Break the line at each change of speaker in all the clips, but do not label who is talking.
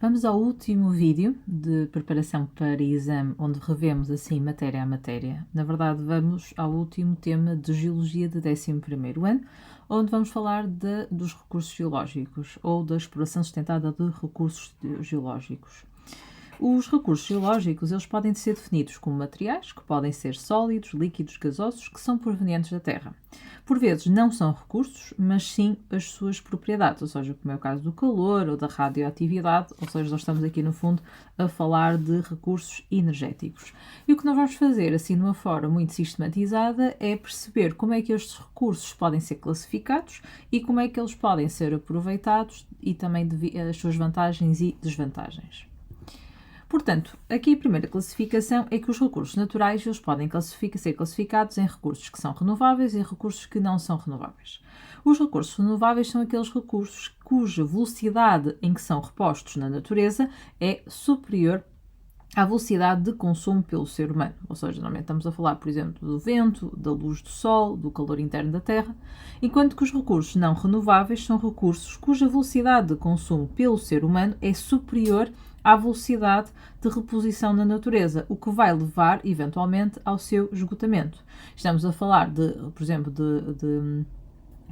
Vamos ao último vídeo de preparação para exame, onde revemos assim matéria a matéria. Na verdade, vamos ao último tema de Geologia de 11º ano, onde vamos falar dos recursos geológicos ou da exploração sustentada de recursos geológicos. Os recursos geológicos eles podem ser definidos como materiais, que podem ser sólidos, líquidos, gasosos, que são provenientes da Terra. Por vezes não são recursos, mas sim as suas propriedades, ou seja, como é o caso do calor ou da radioatividade, ou seja, nós estamos aqui no fundo a falar de recursos energéticos. E o que nós vamos fazer, assim de uma forma muito sistematizada, é perceber como é que estes recursos podem ser classificados e como é que eles podem ser aproveitados e também as suas vantagens e desvantagens. Portanto, aqui a primeira classificação é que os recursos naturais eles podem ser classificados em recursos que são renováveis e recursos que não são renováveis. Os recursos renováveis são aqueles recursos cuja velocidade em que são repostos na natureza é superior à velocidade de consumo pelo ser humano. Ou seja, normalmente estamos a falar, por exemplo, do vento, da luz do sol, do calor interno da Terra, enquanto que os recursos não renováveis são recursos cuja velocidade de consumo pelo ser humano é superior à velocidade de reposição na natureza, o que vai levar, eventualmente, ao seu esgotamento. Estamos a falar, por exemplo, de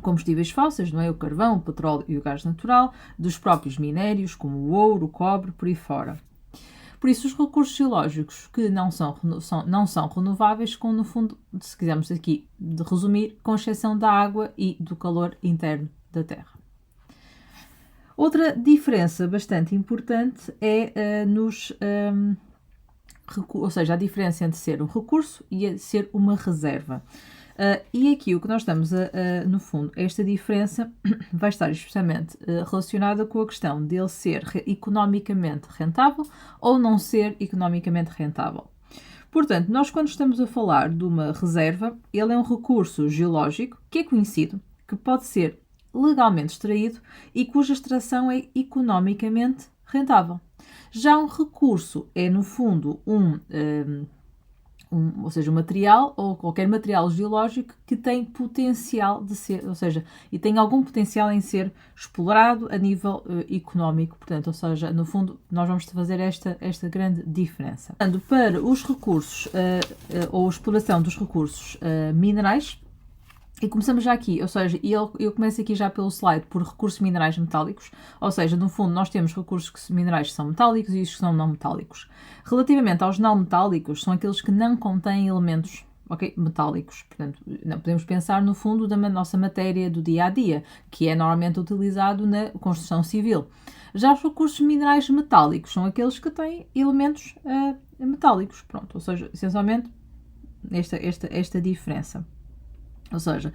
combustíveis fósseis, não é? O carvão, o petróleo e o gás natural, dos próprios minérios, como o ouro, o cobre, por aí fora. Por isso, os recursos geológicos que não são renováveis, com, no fundo, se quisermos aqui de resumir, com exceção da água e do calor interno da Terra. Outra diferença bastante importante é ou seja, a diferença entre ser um recurso e ser uma reserva. E aqui o que nós estamos no fundo, esta diferença vai estar especialmente relacionada com a questão dele ser economicamente rentável ou não ser economicamente rentável. Portanto, nós quando estamos a falar de uma reserva, ele é um recurso geológico que é conhecido, que pode ser legalmente extraído e cuja extração é economicamente rentável. Já um recurso é, no fundo, ou seja, um material ou qualquer material geológico que tem potencial de ser, ou seja, e tem algum potencial em ser explorado a nível económico, portanto, ou seja, no fundo, nós vamos fazer esta grande diferença. Para os recursos ou a exploração dos recursos minerais, e começamos já aqui, ou seja, eu começo aqui já pelo slide por recursos minerais metálicos, ou seja, no fundo nós temos recursos minerais que são metálicos e os que são não metálicos. Relativamente aos não metálicos, são aqueles que não contêm elementos metálicos. Portanto, não podemos pensar no fundo da nossa matéria do dia a dia, que é normalmente utilizado na construção civil. Já os recursos minerais metálicos são aqueles que têm elementos metálicos. Pronto, ou seja, essencialmente esta diferença. Ou seja,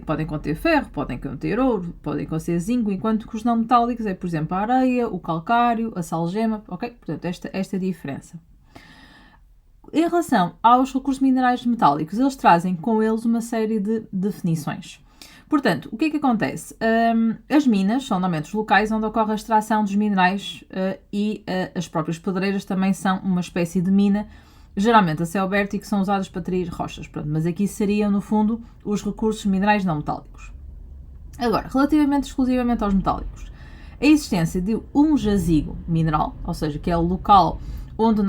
podem conter ferro, podem conter ouro, podem conter zinco, enquanto que os não metálicos é, por exemplo, a areia, o calcário, a salgema, ok? Portanto, esta diferença. Em relação aos recursos minerais metálicos, eles trazem com eles uma série de definições. Portanto, o que é que acontece? As minas são normalmente os locais onde ocorre a extração dos minerais e as próprias pedreiras também são uma espécie de mina, geralmente a céu aberto e que são usadas para extrair rochas. Pronto, mas aqui seriam, no fundo, os recursos minerais não metálicos. Agora, relativamente exclusivamente aos metálicos, a existência de um jazigo mineral, ou seja, que é o local onde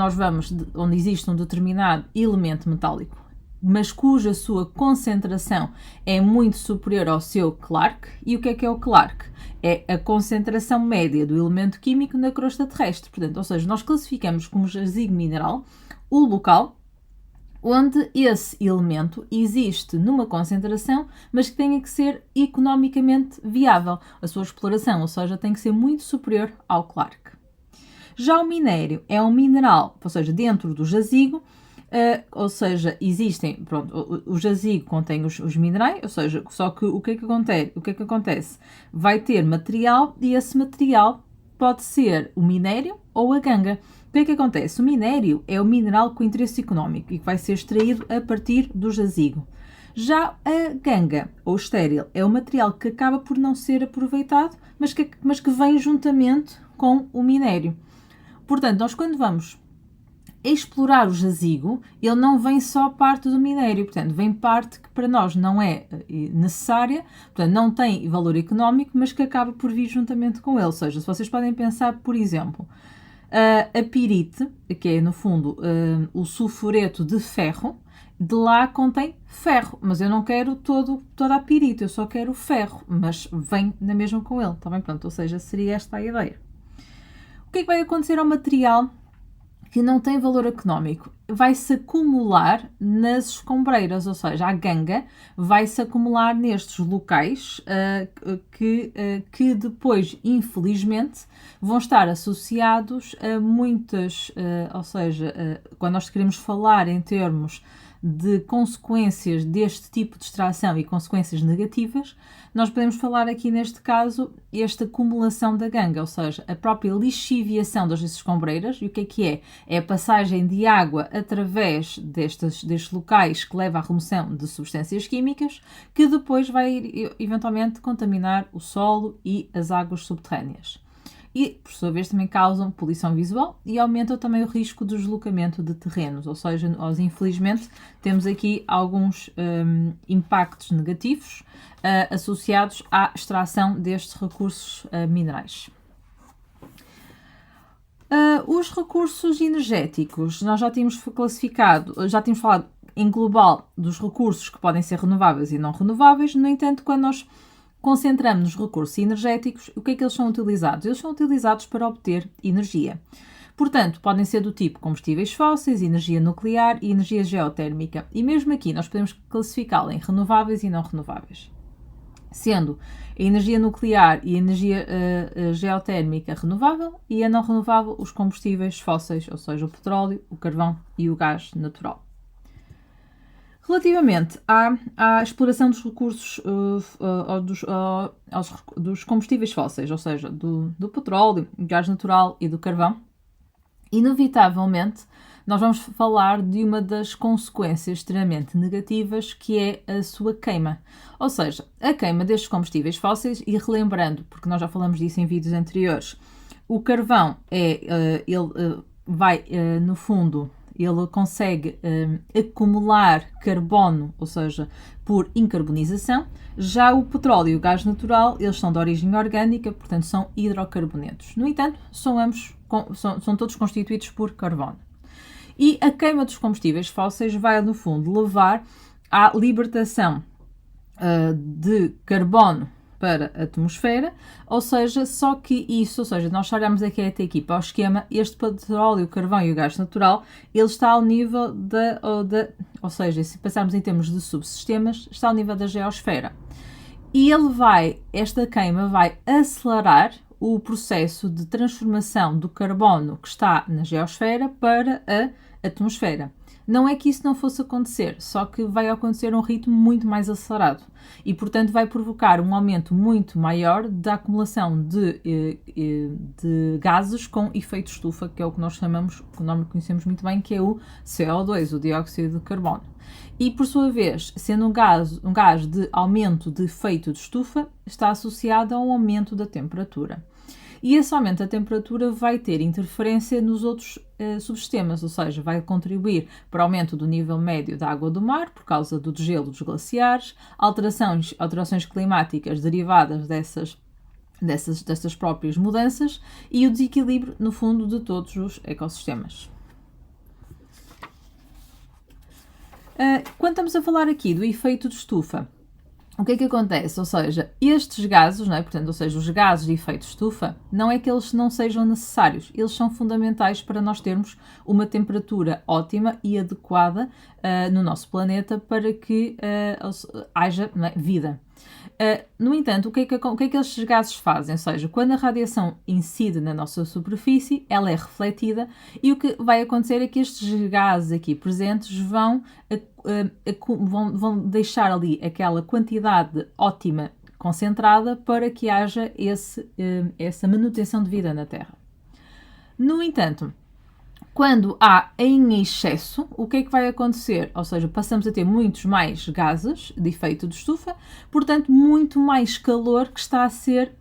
onde existe um determinado elemento metálico, mas cuja sua concentração é muito superior ao seu Clark. E o que é o Clark? É a concentração média do elemento químico na crosta terrestre. Portanto, ou seja, nós classificamos como jazigo mineral o local onde esse elemento existe numa concentração, mas que tenha que ser economicamente viável. A sua exploração, ou seja, tem que ser muito superior ao Clark. Já o minério é um mineral, ou seja, dentro do jazigo, ou seja, existem, o jazigo contém os minerais, ou seja, só que o que é que acontece? Vai ter material e esse material pode ser o minério ou a ganga. O que é que acontece? O minério é o mineral com interesse económico e que vai ser extraído a partir do jazigo. Já a ganga, ou estéril, é o material que acaba por não ser aproveitado, mas que vem juntamente com o minério. Portanto, nós quando vamos explorar o jazigo, ele não vem só parte do minério, portanto, vem parte que para nós não é necessária, portanto, não tem valor económico, mas que acaba por vir juntamente com ele. Ou seja, se vocês podem pensar, por exemplo, a pirite, que é, no fundo, o sulfureto de ferro, de lá contém ferro, mas eu não quero toda a pirite, eu só quero o ferro, mas vem na mesma com ele, está bem? Pronto, ou seja, seria esta a ideia. O que é que vai acontecer ao material que não tem valor económico? Vai-se acumular nas escombreiras, ou seja, a ganga vai-se acumular nestes locais que depois, infelizmente, vão estar associados a muitas, ou seja, quando nós queremos falar em termos de consequências deste tipo de extração e consequências negativas, nós podemos falar aqui neste caso esta acumulação da ganga, ou seja, a própria lixiviação das escombreiras. E o que é? É a passagem de água através destes locais que leva à remoção de substâncias químicas que depois vai eventualmente contaminar o solo e as águas subterrâneas. E, por sua vez, também causam poluição visual e aumentam também o risco de deslocamento de terrenos, ou seja, nós infelizmente temos aqui alguns impactos negativos associados à extração destes recursos minerais. Os recursos energéticos, nós já tínhamos falado em global dos recursos que podem ser renováveis e não renováveis. No entanto, quando nós concentramos nos recursos energéticos, o que é que eles são utilizados? Eles são utilizados para obter energia. Portanto, podem ser do tipo combustíveis fósseis, energia nuclear e energia geotérmica. E mesmo aqui nós podemos classificá-la em renováveis e não renováveis. Sendo a energia nuclear e a energia geotérmica renovável e a não renovável os combustíveis fósseis, ou seja, o petróleo, o carvão e o gás natural. Relativamente à exploração dos recursos dos combustíveis fósseis, ou seja, do petróleo, do gás natural e do carvão, inevitavelmente nós vamos falar de uma das consequências extremamente negativas, que é a sua queima. Ou seja, a queima destes combustíveis fósseis, e relembrando, porque nós já falamos disso em vídeos anteriores, o carvão no fundo, ele consegue acumular carbono, ou seja, por incarbonização. Já o petróleo e o gás natural, eles são de origem orgânica, portanto são hidrocarbonetos. No entanto, são todos constituídos por carbono. E a queima dos combustíveis fósseis vai, no fundo, levar à libertação de carbono para a atmosfera, ou seja, nós olhamos aqui para o esquema, este petróleo, o carvão e o gás natural, ele está ao nível ou seja, se passarmos em termos de subsistemas, está ao nível da geosfera. E esta queima vai acelerar o processo de transformação do carbono que está na geosfera para a atmosfera. Não é que isso não fosse acontecer, só que vai acontecer a um ritmo muito mais acelerado e, portanto, vai provocar um aumento muito maior da acumulação de gases com efeito estufa, que é o que nós conhecemos muito bem, que é o CO2, o dióxido de carbono. E, por sua vez, sendo um gás de aumento de efeito de estufa, está associado a um aumento da temperatura. E esse aumento da temperatura vai ter interferência nos outros subsistemas, ou seja, vai contribuir para o aumento do nível médio da água do mar por causa do degelo dos glaciares, alterações climáticas derivadas dessas próprias mudanças e o desequilíbrio, no fundo, de todos os ecossistemas. Quando estamos a falar aqui do efeito de estufa, o que é que acontece? Ou seja, estes gases, os gases de efeito estufa, não é que eles não sejam necessários, eles são fundamentais para nós termos uma temperatura ótima e adequada no nosso planeta para que haja vida. No entanto, o que é que estes gases fazem? Ou seja, quando a radiação incide na nossa superfície, ela é refletida e o que vai acontecer é que estes gases aqui presentes vão deixar ali aquela quantidade ótima concentrada para que haja essa manutenção de vida na Terra. No entanto, Quando há em excesso, o que é que vai acontecer? Ou seja, passamos a ter muitos mais gases de efeito de estufa, portanto, muito mais calor que está a ser,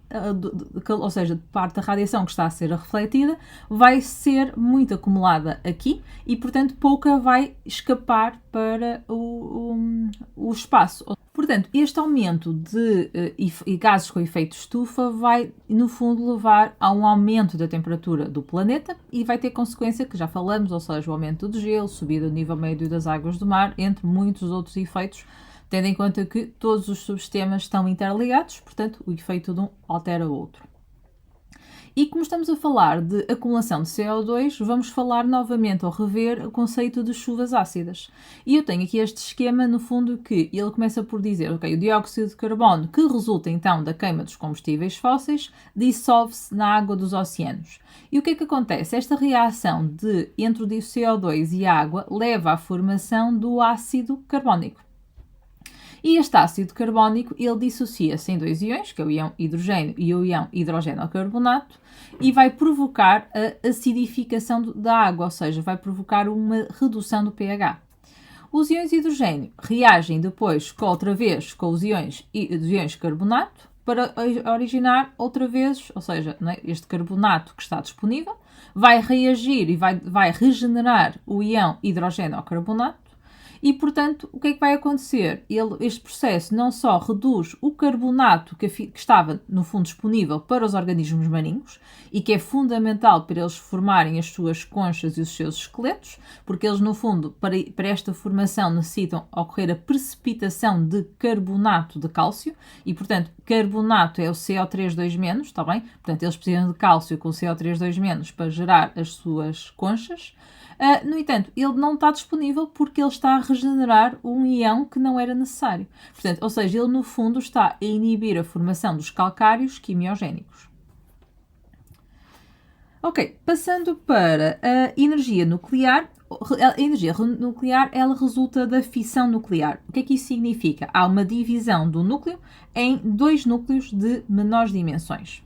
ou seja, parte da radiação que está a ser refletida, vai ser muito acumulada aqui e, portanto, pouca vai escapar para o espaço. Portanto, este aumento de gases com efeito estufa vai, no fundo, levar a um aumento da temperatura do planeta e vai ter consequência que já falamos, ou seja, o aumento do gelo, subida do nível médio das águas do mar, entre muitos outros efeitos, tendo em conta que todos os subsistemas estão interligados, portanto, o efeito de um altera o outro. E como estamos a falar de acumulação de CO2, vamos falar novamente ou rever o conceito de chuvas ácidas. E eu tenho aqui este esquema, no fundo, que ele começa por dizer, ok, o dióxido de carbono, que resulta então da queima dos combustíveis fósseis, dissolve-se na água dos oceanos. E o que é que acontece? Esta reação entre o CO2 e a água leva à formação do ácido carbónico. E este ácido carbónico, ele dissocia-se em dois íons, que é o íon hidrogênio e o íon hidrogenocarbonato, e vai provocar a acidificação da água, ou seja, vai provocar uma redução do pH. Os íons hidrogênio reagem depois outra vez com os íons carbonato para originar outra vez, ou seja, este carbonato que está disponível vai reagir e vai regenerar o íon hidrogenocarbonato. E, portanto, o que é que vai acontecer? Este processo não só reduz o carbonato que estava, no fundo, disponível para os organismos marinhos e que é fundamental para eles formarem as suas conchas e os seus esqueletos, porque eles, no fundo, para esta formação necessitam ocorrer a precipitação de carbonato de cálcio e, portanto, carbonato é o CO3-2-, está bem? Portanto, eles precisam de cálcio com CO3-2- para gerar as suas conchas. No entanto, ele não está disponível porque ele está a regenerar um íon que não era necessário. Portanto, ou seja, ele no fundo está a inibir a formação dos calcários quimiogénicos. Ok, passando para a energia nuclear. A energia nuclear, ela resulta da fissão nuclear. O que é que isso significa? Há uma divisão do núcleo em dois núcleos de menores dimensões.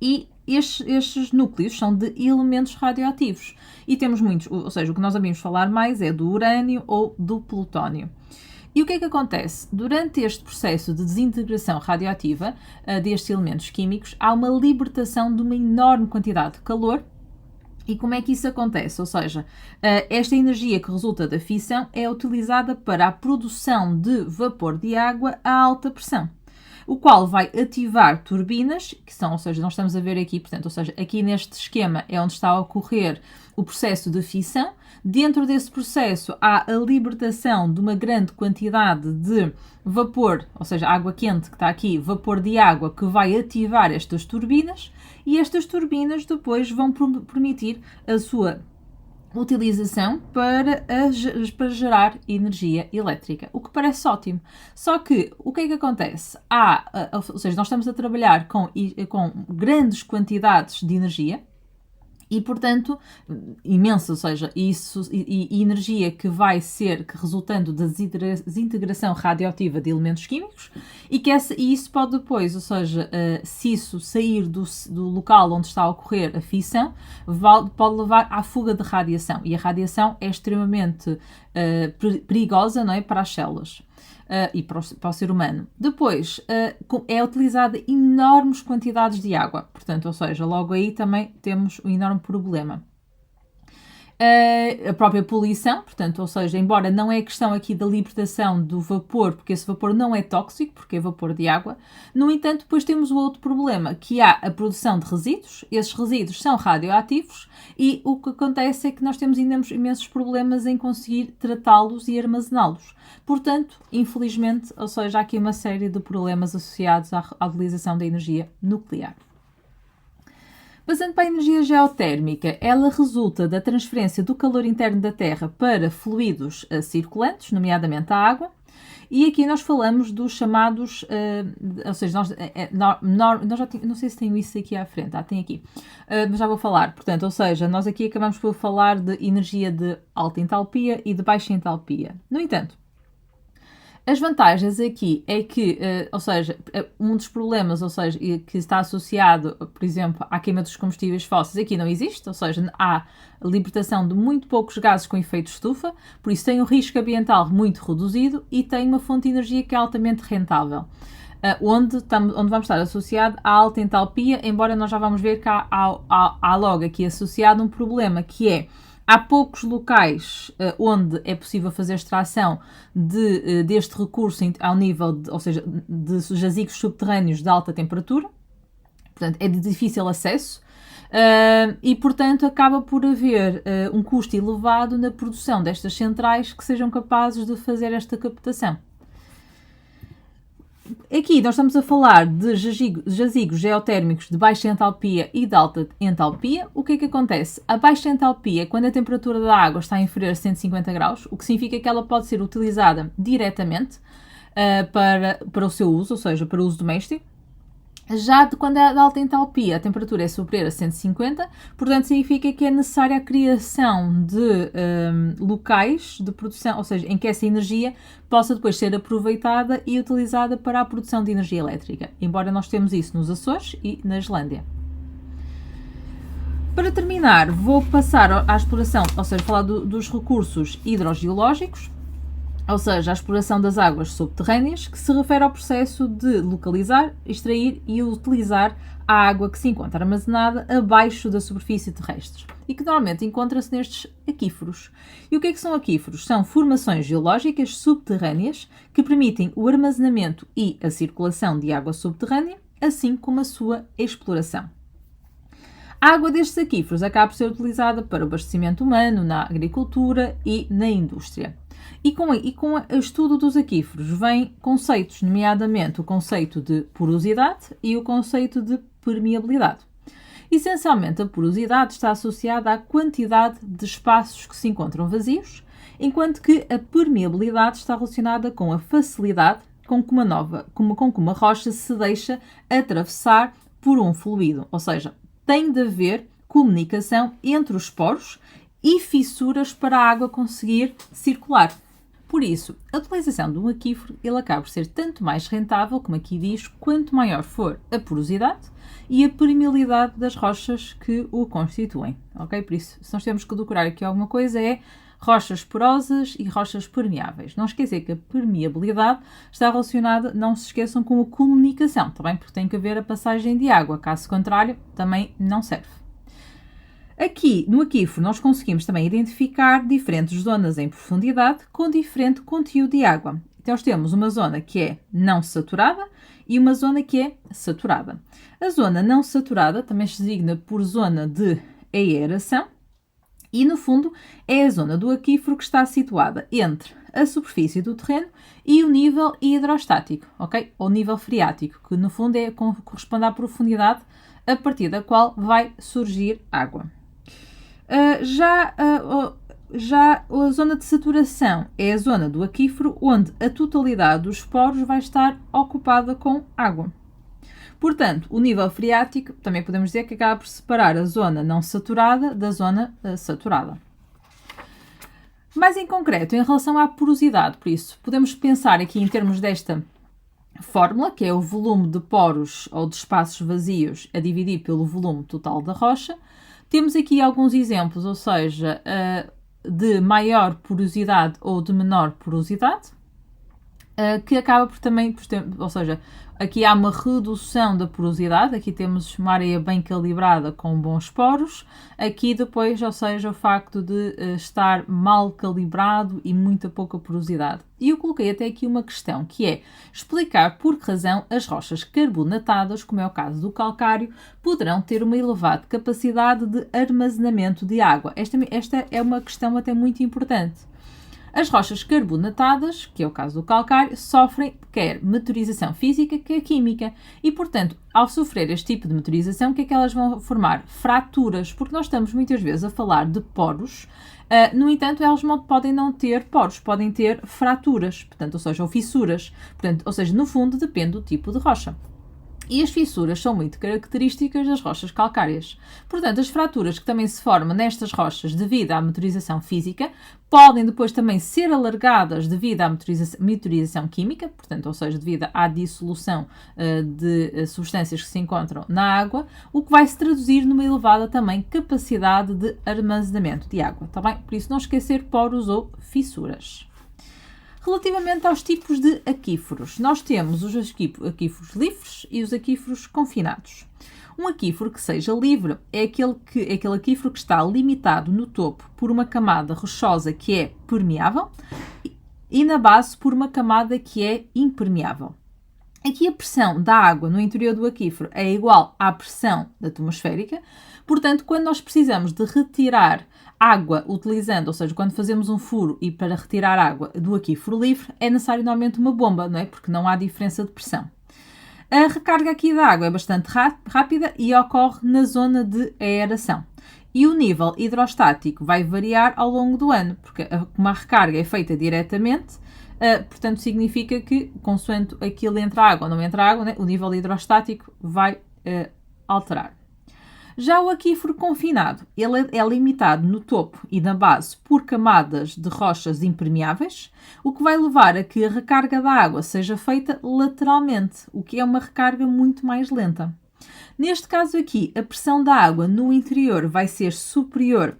E estes núcleos são de elementos radioativos. E temos muitos, ou seja, o que nós ouvimos falar mais é do urânio ou do plutónio. E o que é que acontece? Durante este processo de desintegração radioativa destes elementos químicos, há uma libertação de uma enorme quantidade de calor. E como é que isso acontece? Ou seja, esta energia que resulta da fissão é utilizada para a produção de vapor de água a alta pressão, o qual vai ativar turbinas, que são, ou seja, nós estamos a ver aqui, portanto, ou seja, aqui neste esquema é onde está a ocorrer o processo de fissão. Dentro desse processo há a libertação de uma grande quantidade de vapor, ou seja, água quente que está aqui, vapor de água que vai ativar estas turbinas e estas turbinas depois vão permitir a sua utilização para gerar energia elétrica, o que parece ótimo. Só que, o que é que acontece? Ou seja, nós estamos a trabalhar com grandes quantidades de energia, e, portanto, imensa, ou seja, e energia que vai ser resultando da desintegração radioativa de elementos químicos e isso pode depois, ou seja, se isso sair do local onde está a ocorrer a fissão, pode levar à fuga de radiação e a radiação é extremamente perigosa, não é, para as células. E para o ser humano. Depois, é utilizada enormes quantidades de água. Portanto, ou seja, logo aí também temos um enorme problema. A própria poluição, portanto, ou seja, embora não é questão aqui da libertação do vapor, porque esse vapor não é tóxico, porque é vapor de água, no entanto, depois temos o outro problema, que há a produção de resíduos, esses resíduos são radioativos e o que acontece é que nós temos ainda imensos problemas em conseguir tratá-los e armazená-los. Portanto, infelizmente, ou seja, há aqui uma série de problemas associados à utilização da energia nuclear. Passando para a energia geotérmica, ela resulta da transferência do calor interno da Terra para fluidos circulantes, nomeadamente a água, e aqui nós falamos dos chamados, ou seja, nós já não sei se tenho isso aqui à frente, tem aqui, mas já vou falar, portanto, ou seja, nós aqui acabamos por falar de energia de alta entalpia e de baixa entalpia. No entanto, As vantagens aqui é que, ou seja, um dos problemas, ou seja, que está associado, por exemplo, à queima dos combustíveis fósseis, aqui não existe, ou seja, há libertação de muito poucos gases com efeito estufa, por isso tem um risco ambiental muito reduzido e tem uma fonte de energia que é altamente rentável. Onde vamos estar associado à alta entalpia, embora nós já vamos ver que há logo aqui associado um problema que é: há poucos locais onde é possível fazer extração deste recurso ao nível, ou seja, de jazigos subterrâneos de alta temperatura, portanto é de difícil acesso e, portanto, acaba por haver um custo elevado na produção destas centrais que sejam capazes de fazer esta captação. Aqui nós estamos a falar de jazigos geotérmicos de baixa entalpia e de alta entalpia. O que é que acontece? A baixa entalpia é quando a temperatura da água está inferior a 150 graus, o que significa que ela pode ser utilizada diretamente para o seu uso, ou seja, para o uso doméstico. Já quando é de alta entalpia, a temperatura é superior a 150, portanto significa que é necessária a criação de locais de produção, ou seja, em que essa energia possa depois ser aproveitada e utilizada para a produção de energia elétrica, embora nós temos isso nos Açores e na Islândia. Para terminar, vou passar à exploração, ou seja, falar dos recursos hidrogeológicos, ou seja, a exploração das águas subterrâneas, que se refere ao processo de localizar, extrair e utilizar a água que se encontra armazenada abaixo da superfície terrestre e que normalmente encontra-se nestes aquíferos. E o que é que são aquíferos? São formações geológicas subterrâneas que permitem o armazenamento e a circulação de água subterrânea, assim como a sua exploração. A água destes aquíferos acaba por ser utilizada para o abastecimento humano, na agricultura e na indústria. E com o estudo dos aquíferos vêm conceitos, nomeadamente o conceito de porosidade e o conceito de permeabilidade. Essencialmente, a porosidade está associada à quantidade de espaços que se encontram vazios, enquanto que a permeabilidade está relacionada com a facilidade com que uma rocha se deixa atravessar por um fluido, ou seja, tem de haver comunicação entre os poros e fissuras para a água conseguir circular. Por isso, a utilização de um aquífero ele acaba por ser tanto mais rentável, como aqui diz, quanto maior for a porosidade e a permeabilidade das rochas que o constituem. Ok? Por isso, se nós temos que decorar aqui alguma coisa, é rochas porosas e rochas permeáveis. Não esquecer que a permeabilidade está relacionada, não se esqueçam, com a comunicação, também porque tem que haver a passagem de água, caso contrário, também não serve. Aqui no aquífero nós conseguimos também identificar diferentes zonas em profundidade com diferente conteúdo de água. Então nós temos uma zona que é não saturada e uma zona que é saturada. A zona não saturada também se designa por zona de aeração e, no fundo, é a zona do aquífero que está situada entre a superfície do terreno e o nível hidrostático, ok? Ou nível freático, que no fundo corresponde à profundidade a partir da qual vai surgir água. Já a zona de saturação é a zona do aquífero onde a totalidade dos poros vai estar ocupada com água. Portanto, o nível freático também podemos dizer que acaba por separar a zona não saturada da zona saturada. Mais em concreto, em relação à porosidade, por isso, podemos pensar aqui em termos desta fórmula, que é o volume de poros ou de espaços vazios a dividir pelo volume total da rocha. Temos aqui alguns exemplos, ou seja, de maior porosidade ou de menor porosidade, que acaba por também, ou seja, aqui há uma redução da porosidade, aqui temos uma areia bem calibrada com bons poros, aqui depois, ou seja, o facto de estar mal calibrado e muita pouca porosidade. E eu coloquei até aqui uma questão, que é explicar por que razão as rochas carbonatadas, como é o caso do calcário, poderão ter uma elevada capacidade de armazenamento de água. Esta é uma questão até muito importante. As rochas carbonatadas, que é o caso do calcário, sofrem quer meteorização física, quer química. E, portanto, ao sofrer este tipo de meteorização, o que é que elas vão formar? Fraturas, porque nós estamos muitas vezes a falar de poros. No entanto, elas podem não ter poros, podem ter fraturas, portanto, ou seja, ou fissuras. Portanto, ou seja, no fundo, depende do tipo de rocha. E as fissuras são muito características das rochas calcárias. Portanto, as fraturas que também se formam nestas rochas devido à meteorização física podem depois também ser alargadas devido à meteorização química, portanto, ou seja, devido à dissolução de substâncias que se encontram na água, o que vai se traduzir numa elevada também capacidade de armazenamento de água, tá bem? Por isso, não esquecer poros ou fissuras. Relativamente aos tipos de aquíferos, nós temos os aquíferos livres e os aquíferos confinados. Um aquífero que seja livre é aquele aquífero que está limitado no topo por uma camada rochosa que é permeável e na base por uma camada que é impermeável. Aqui a pressão da água no interior do aquífero é igual à pressão atmosférica, portanto, quando nós precisamos de retirar água utilizando, ou seja, quando fazemos um furo e para retirar água do aquífero livre, é necessário normalmente uma bomba, não é? Porque não há diferença de pressão. A recarga aqui da água é bastante rápida e ocorre na zona de aeração. E o nível hidrostático vai variar ao longo do ano, porque como a recarga é feita diretamente, portanto significa que, consoante aquilo entra água ou não entra água, né, o nível hidrostático vai alterar. Já o aquífero confinado, ele é limitado no topo e na base por camadas de rochas impermeáveis, o que vai levar a que a recarga da água seja feita lateralmente, o que é uma recarga muito mais lenta. Neste caso aqui, a pressão da água no interior vai ser superior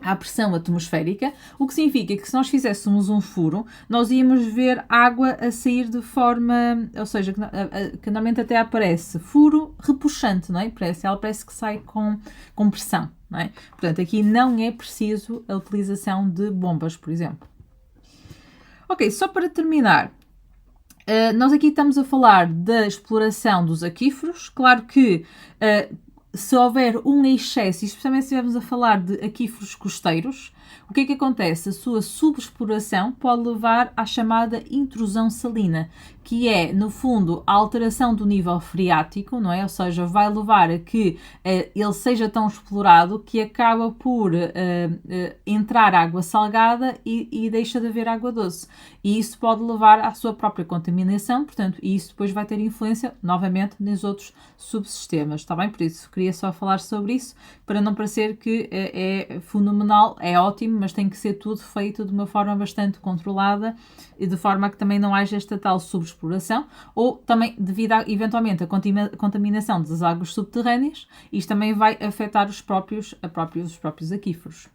à pressão atmosférica, o que significa que se nós fizéssemos um furo, nós íamos ver água a sair de forma, ou seja, que normalmente até aparece furo repuxante, não é? Ela parece que sai com pressão, não é? Portanto, aqui não é preciso a utilização de bombas, por exemplo. Ok, só para terminar, nós aqui estamos a falar da exploração dos aquíferos. Claro que se houver um excesso, especialmente se estivermos a falar de aquíferos costeiros, o que é que acontece? A sua subexploração pode levar à chamada intrusão salina, que é, no fundo, a alteração do nível freático, não é? Ou seja, vai levar a que ele seja tão explorado que acaba por entrar água salgada e deixa de haver água doce. E isso pode levar à sua própria contaminação, portanto, e isso depois vai ter influência, novamente, nos outros subsistemas, está bem? Por isso, queria só falar sobre isso, para não parecer que é fenomenal, é ótimo, mas tem que ser tudo feito de uma forma bastante controlada e de forma a que também não haja esta tal subexploração, ou também devido a, eventualmente, a contaminação das águas subterrâneas, isto também vai afetar os próprios aquíferos.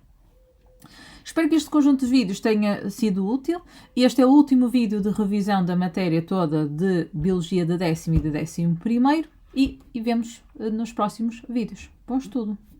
Espero que este conjunto de vídeos tenha sido útil. Este é o último vídeo de revisão da matéria toda de Biologia da 10º e da 11º e vemos nos próximos vídeos. Bom estudo!